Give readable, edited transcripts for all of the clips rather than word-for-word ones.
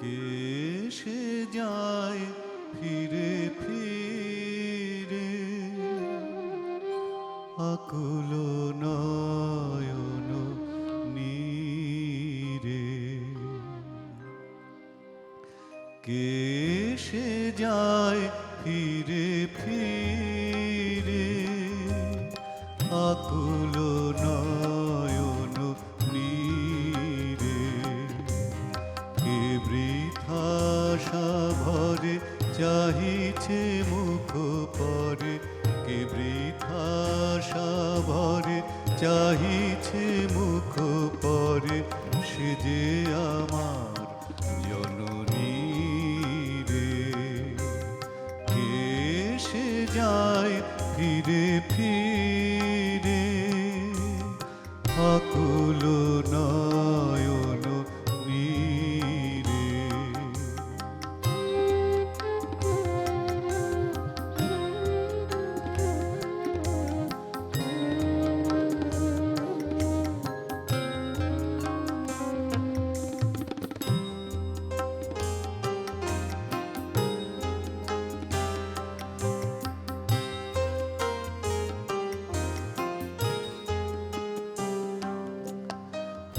কে সে যায় ফিরে ফিরে আকুল নয়ন নীরে। কে সে যায় ফিরে ফিরে আকুল নয়ন নীরে। কে বৃথাশা ভরে চাহিছে মুখ পরে, কে বৃথাশা ভরে চাহিছে মুখ পরে, সে যে আমার জননী রে। কে সে যায় ফিরে ফিরে আকুল নয়ন নীরে।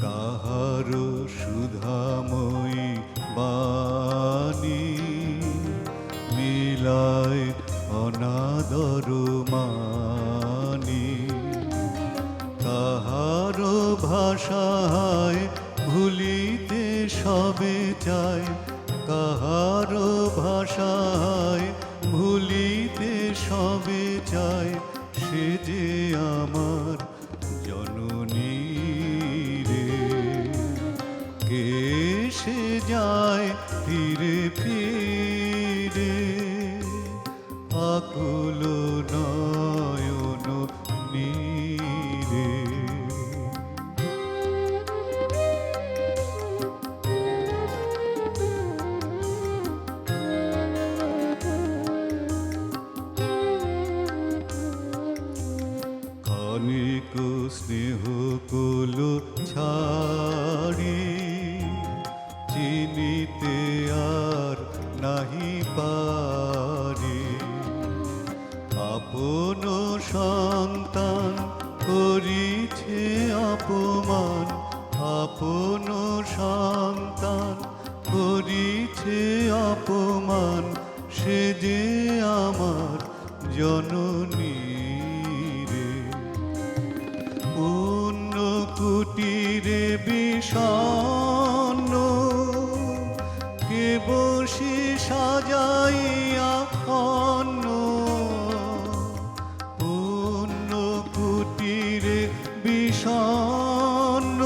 কাহারো সুধাময়ী বাণী মিলায় অনাদর মানি, কাহারো ভাষায় ভুলিতে সবে চায়, কাহারো ভাষায় ভুলিতে সবে চায়, সে যে আমার জননী রে। কে সে যায় ফিরে ফিরে আকুল নয়ন নীরে। ক্ষণিক স্নেহ কুল ছাড়ি চিনিতে আর নাহি পারি, আপন সন্তান করিছে অপমান, আপন সন্তান করিছে অপমান, সে যে আমার জননী রে। পুণ্য কুটিরে বিষণ্ণ কে বসি সাজাইয়া অন্ন, পুণ্য কুটিরে বিষণ্ণ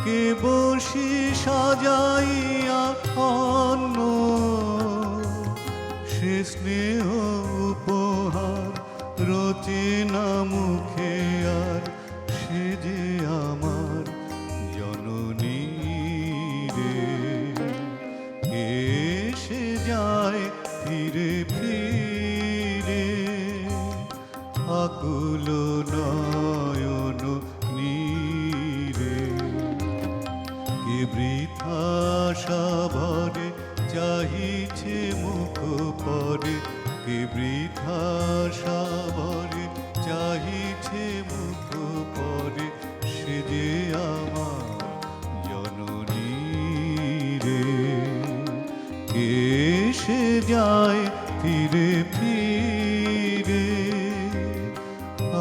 কে বসি সাজাইয়া অন্ন, সে স্নেহ উপহার রচনা মুখে আর, সে যে আমার জননী রে। কে সে যায় ফিরে ফিরে আকুল নয়ন নীরে। কে বৃথাশা ভরে চাহিছে মুখ পরে, কে বৃথাশা ভরে চাহিছে মুখ পরে, সে যে আমার জননী রে। কে সে যায় ফিরে ফিরে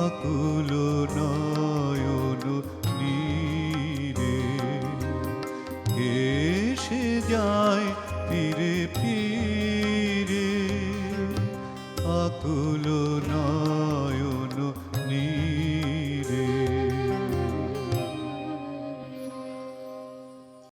আকুল নয়ন